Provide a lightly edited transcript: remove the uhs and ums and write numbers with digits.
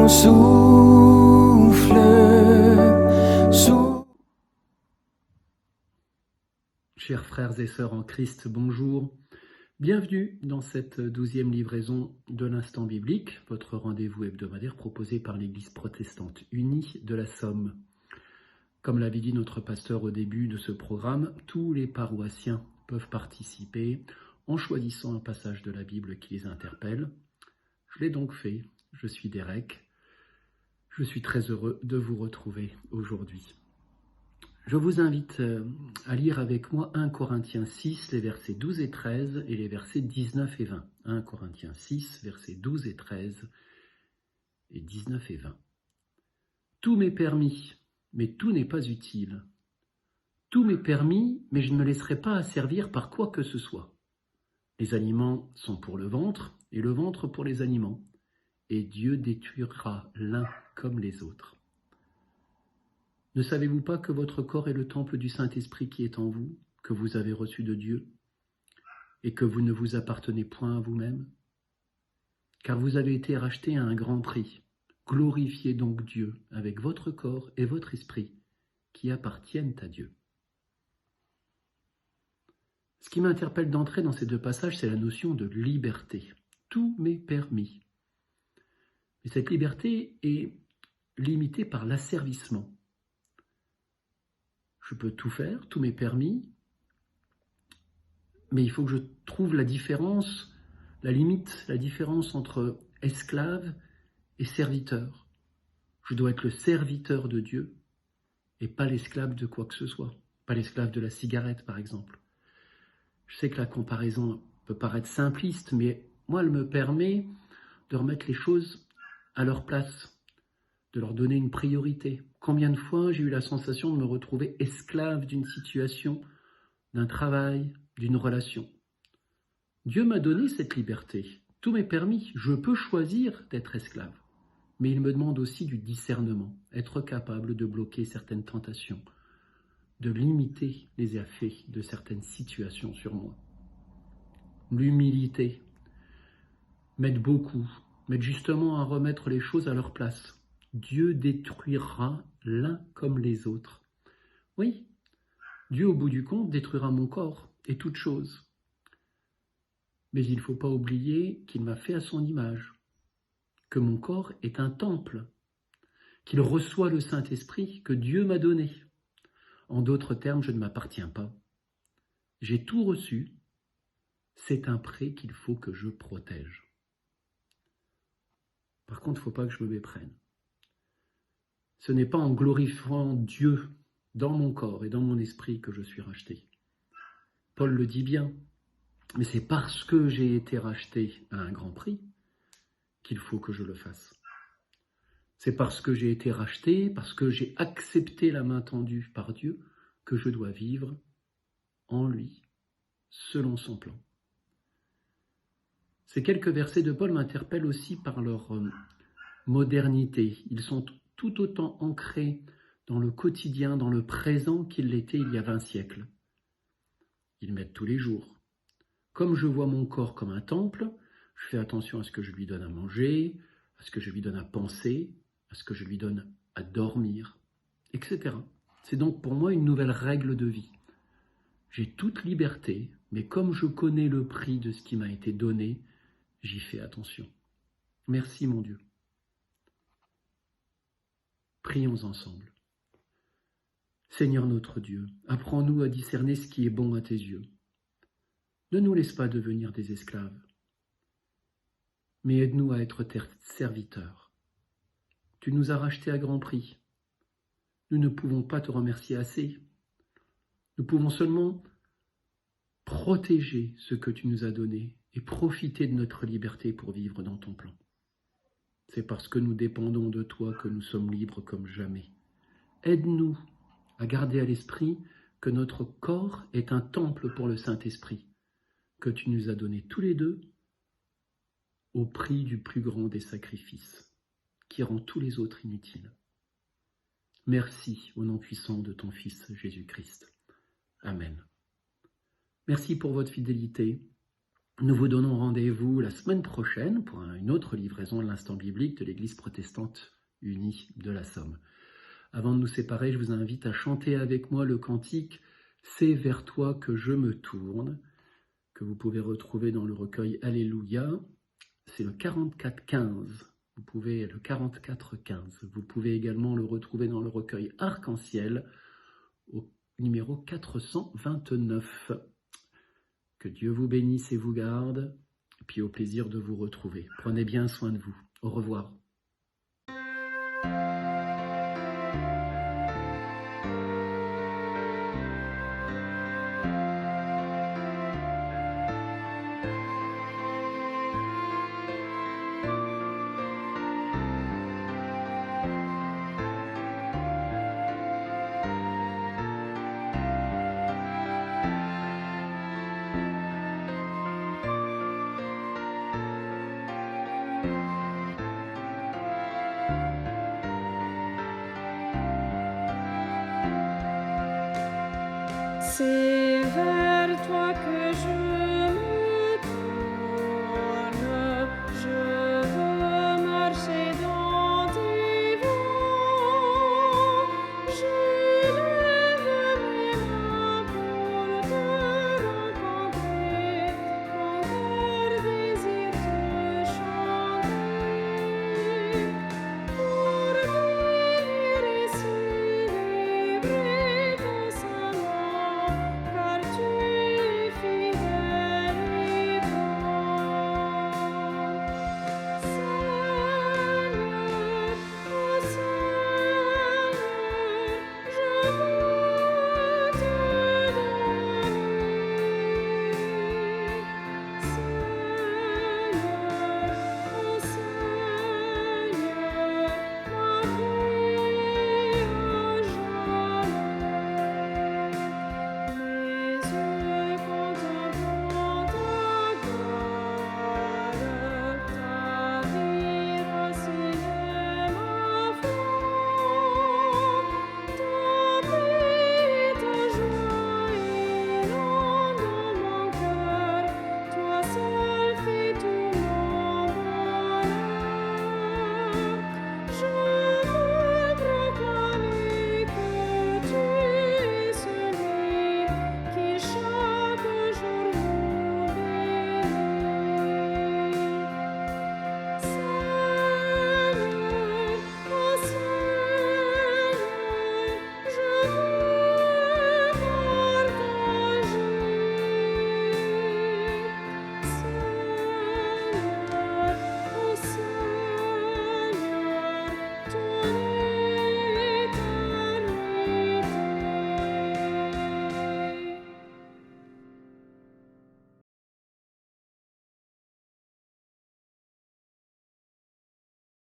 ton souffle. Chers frères et sœurs en Christ, bonjour. Bienvenue dans cette 12e livraison de l'Instant biblique, votre rendez-vous hebdomadaire proposé par l'Église protestante unie de la Somme. Comme l'avait dit notre pasteur au début de ce programme, tous les paroissiens peuvent participer en choisissant un passage de la Bible qui les interpelle. Je l'ai donc fait, je suis Derek. Je suis très heureux de vous retrouver aujourd'hui. Je vous invite à lire avec moi 1 Corinthiens 6, les versets 12 et 13 et les versets 19 et 20. 1 Corinthiens 6, versets 12 et 13 et 19 et 20. Tout m'est permis, mais tout n'est pas utile. Tout m'est permis, mais je ne me laisserai pas asservir par quoi que ce soit. Les aliments sont pour le ventre, et le ventre pour les aliments. Et Dieu détruira l'un comme les autres. Ne savez-vous pas que votre corps est le temple du Saint-Esprit qui est en vous, que vous avez reçu de Dieu, et que vous ne vous appartenez point à vous-même? Car vous avez été rachetés à un grand prix. Glorifiez donc Dieu avec votre corps et votre esprit, qui appartiennent à Dieu. Ce qui m'interpelle d'entrer dans ces deux passages, c'est la notion de liberté. Tout m'est permis. Et cette liberté est limitée par l'asservissement. Je peux tout faire, tout m'est permis, mais il faut que je trouve la différence, la limite, la différence entre esclave et serviteur. Je dois être le serviteur de Dieu et pas l'esclave de quoi que ce soit, pas l'esclave de la cigarette par exemple. Je sais que la comparaison peut paraître simpliste, mais moi elle me permet de remettre les choses à leur place, de leur donner une priorité. Combien de fois j'ai eu la sensation de me retrouver esclave d'une situation, d'un travail, d'une relation. Dieu m'a donné cette liberté. Tout m'est permis. Je peux choisir d'être esclave. Mais il me demande aussi du discernement, être capable de bloquer certaines tentations, de limiter les effets de certaines situations sur moi. L'humilité m'aide beaucoup, m'aide justement à remettre les choses à leur place. Dieu détruira l'un comme les autres. Oui, Dieu, au bout du compte, détruira mon corps et toute chose. Mais il ne faut pas oublier qu'il m'a fait à son image, que mon corps est un temple, qu'il reçoit le Saint-Esprit que Dieu m'a donné. En d'autres termes, je ne m'appartiens pas. J'ai tout reçu, c'est un prêt qu'il faut que je protège. Par contre, il ne faut pas que je me méprenne. Ce n'est pas en glorifiant Dieu dans mon corps et dans mon esprit que je suis racheté. Paul le dit bien, mais c'est parce que j'ai été racheté à un grand prix qu'il faut que je le fasse. C'est parce que j'ai été racheté, parce que j'ai accepté la main tendue par Dieu, que je dois vivre en lui, selon son plan. Ces quelques versets de Paul m'interpellent aussi par leur modernité. Ils sont tout autant ancrés dans le quotidien, dans le présent qu'ils l'étaient il y a 20 siècles. Ils m'aident tous les jours. Comme je vois mon corps comme un temple, je fais attention à ce que je lui donne à manger, à ce que je lui donne à penser, à ce que je lui donne à dormir, etc. C'est donc pour moi une nouvelle règle de vie. J'ai toute liberté, mais comme je connais le prix de ce qui m'a été donné, j'y fais attention. Merci mon Dieu. Prions ensemble. Seigneur notre Dieu, apprends-nous à discerner ce qui est bon à tes yeux. Ne nous laisse pas devenir des esclaves, mais aide-nous à être tes serviteurs. Tu nous as rachetés à grand prix. Nous ne pouvons pas te remercier assez. Nous pouvons seulement protéger ce que tu nous as donné et profiter de notre liberté pour vivre dans ton plan. C'est parce que nous dépendons de toi que nous sommes libres comme jamais. Aide-nous à garder à l'esprit que notre corps est un temple pour le Saint-Esprit, que tu nous as donné tous les deux au prix du plus grand des sacrifices, qui rend tous les autres inutiles. Merci au nom puissant de ton Fils Jésus-Christ. Amen. Merci pour votre fidélité. Nous vous donnons rendez-vous la semaine prochaine pour une autre livraison de l'instant biblique de l'Église protestante unie de la Somme. Avant de nous séparer, je vous invite à chanter avec moi le cantique « C'est vers toi que je me tourne » que vous pouvez retrouver dans le recueil Alléluia. C'est le 44-15. Vous pouvez le 44-15. Vous pouvez également le retrouver dans le recueil Arc-en-Ciel au numéro 429. Que Dieu vous bénisse et vous garde, et puis au plaisir de vous retrouver. Prenez bien soin de vous. Au revoir. C'est vers toi que je